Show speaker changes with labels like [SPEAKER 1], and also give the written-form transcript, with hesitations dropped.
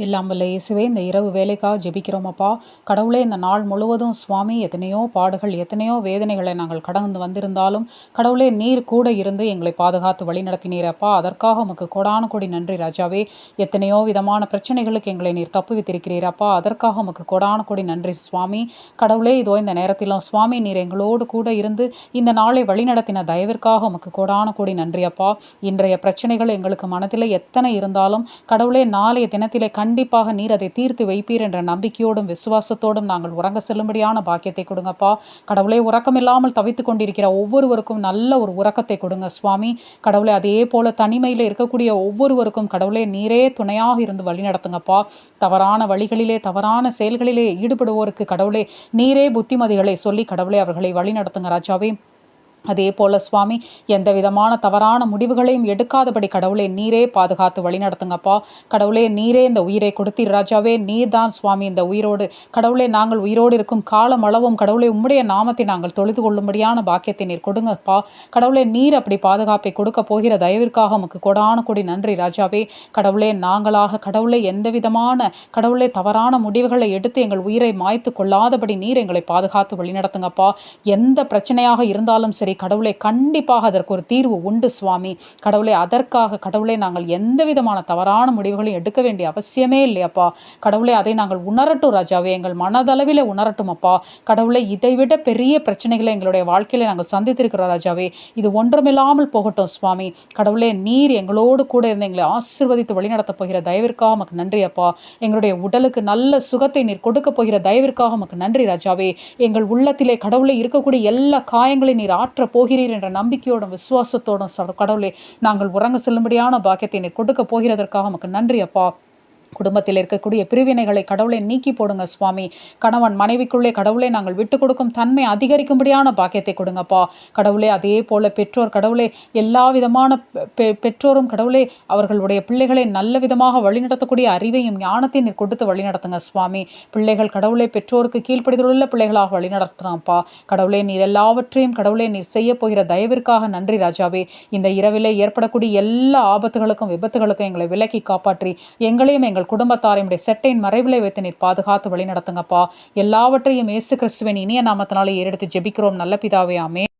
[SPEAKER 1] எல்லாம் வல்ல இயேசுவே, இந்த இரவு வேலைக்காக ஜெபிக்கிறோம் அப்பா. கடவுளே, இந்த நாள் முழுவதும் சுவாமி எத்தனையோ பாடுகள், எத்தனையோ வேதனைகளை நாங்கள் கடந்து வந்திருந்தாலும் கடவுளே, நீர் கூட இருந்து எங்களை பாதுகாத்து வழிநடத்தினீர் அப்பா. அதற்காக உமக்கு கோடான கோடி நன்றி ராஜாவே. எத்தனையோ விதமான பிரச்சனைகளுக்கு எங்களை நீர் தப்புவித்திருக்கிறீர் அப்பா. அதற்காக உமக்கு கோடான கோடி நன்றி சுவாமி. கடவுளே, இதோ இந்த நேரத்திலும் சுவாமி நீர் எங்களோடு கூட இருந்து இந்த நாளை வழிநடத்தின தயவிற்காக உமக்கு கோடான கோடி நன்றி அப்பா. இன்றைய பிரச்சனைகள் எங்களுக்கு மனதில் எத்தனை இருந்தாலும் கடவுளே, நாளைய தினத்திலே கண்டிப்பாக நீர் அதை தீர்த்து வைப்பீர் என்ற நம்பிக்கையோடும் விசுவாசத்தோடும் நாங்கள் உறங்க செல்லும்படியான பாக்கியத்தை கொடுங்கப்பா. கடவுளே, உறக்கமில்லாமல் தவித்து கொண்டிருக்கிற ஒவ்வொருவருக்கும் நல்ல ஒரு உறக்கத்தை கொடுங்க சுவாமி. கடவுளே, அதே போல தனிமையில் இருக்கக்கூடிய ஒவ்வொருவருக்கும் கடவுளே நீரே துணையாக இருந்து வழி நடத்துங்கப்பா. தவறான வழிகளிலே தவறான செயல்களிலே ஈடுபடுவோருக்கு கடவுளே நீரே புத்திமதிகளை சொல்லி கடவுளே அவர்களை வழி நடத்துங்க ராஜாவே. அதே போல சுவாமி, எந்த விதமான தவறான முடிவுகளையும் எடுக்காதபடி கடவுளே நீரே பாதுகாத்து வழி நடத்துங்கப்பா. கடவுளே, நீரே இந்த உயிரை கொடுத்தீர் ராஜாவே. நீர் தான் சுவாமி இந்த உயிரோடு கடவுளே நாங்கள் உயிரோடு இருக்கும் காலம் அளவும் கடவுளே உம்முடைய நாமத்தை நாங்கள் தொழுது கொள்ளும்படியான பாக்கியத்தை நீர் கொடுங்கப்பா. கடவுளே, நீர் அப்படி பாதுகாப்பை கொடுக்க போகிற தயவிற்காக உமக்கு கோடான கோடி நன்றி ராஜாவே. கடவுளே, நாங்களாக கடவுளே எந்த விதமான கடவுளே தவறான முடிவுகளை எடுத்து எங்கள் உயிரை மாய்த்து கொள்ளாதபடி நீர் எங்களை பாதுகாத்து வழி நடத்துங்கப்பா. எந்த பிரச்சனையாக இருந்தாலும் சரி கடவுளே, கண்டிப்பாக அதற்கு ஒரு தீர்வு உண்டு சுவாமி. கடவுளே, அதற்காக கடவுளே நாங்கள் எந்த விதமான தவறான முடிவுகளையும் எடுக்க வேண்டிய அவசியமே இல்லையப்பா. கடவுளே, அதை நாங்கள் உணரட்டும் ராஜாவே, எங்கள் மனதளவில் உணரட்டும் அப்பா. கடவுளே, இதைவிட பெரிய பிரச்சனைகளை எங்களுடைய வாழ்க்கையில நாங்கள் சந்தித்திருக்கிறோம் ராஜாவே. இது ஒன்றுமில்லாமல் போகட்டும் சுவாமி. கடவுளே, நீர் எங்களோடு கூட இருந்து எங்களை ஆசீர்வதித்து வழிநடத்தப் போகிற தயவிற்காக உமக்கு நன்றி அப்பா. எங்களுடைய உடலுக்கு நல்ல சுகத்தை நீர் கொடுக்க போகிற தயவிற்காக உமக்கு நன்றி ராஜாவே. எங்கள் உள்ளத்திலே கடவுளே இருக்கக்கூடிய எல்லா காயங்களையும் நீர் ஆற்ற போகிறீர் என்ற நம்பிக்கையோடும் விசுவாசத்தோடும் கடவுளே நாங்கள் உறங்க செல்லும்படியான பாக்கியத்தை நீர் கொடுக்க போகிறதற்காக உமக்கு நன்றி அப்பா. குடும்பத்தில் இருக்கக்கூடிய பிரிவினைகளை கடவுளை நீக்கி போடுங்க சுவாமி. கணவன் மனைவிக்குள்ளே கடவுளை நாங்கள் விட்டு கொடுக்கும் தன்மை அதிகரிக்கும்படியான பாக்கியத்தை கொடுங்கப்பா. கடவுளே, அதே போல பெற்றோர் கடவுளே எல்லா விதமான பெற்றோரும் கடவுளே அவர்களுடைய பிள்ளைகளை நல்ல விதமாக வழிநடத்தக்கூடிய அறிவையும் ஞானத்தை நீர் கொடுத்து வழிநடத்துங்க சுவாமி. பிள்ளைகள் கடவுளை பெற்றோருக்கு கீழ்ப்படிதலுள்ள பிள்ளைகளாக வழிநடத்துறான்ப்பா. கடவுளே, நீர் எல்லாவற்றையும் கடவுளே நீர் செய்ய போகிற தயவிற்காக நன்றி ராஜாவே. இந்த இரவிலே ஏற்படக்கூடிய எல்லா ஆபத்துகளுக்கும் விபத்துகளுக்கும் எங்களை விலக்கி காப்பாற்றி எங்களையும் எங்கள் குடும்பத்தாரையும் செட்டையின் மறைவிலை வைத்து நீர் பாதுகாத்து வழி நடத்துங்கப்பா. எல்லாவற்றையும் இயேசு கிறிஸ்துவின் இனிய நாமத்தினாலே ஏறெடுத்து ஜெபிக்கிறோம் நல்ல பிதாவே, ஆமென்.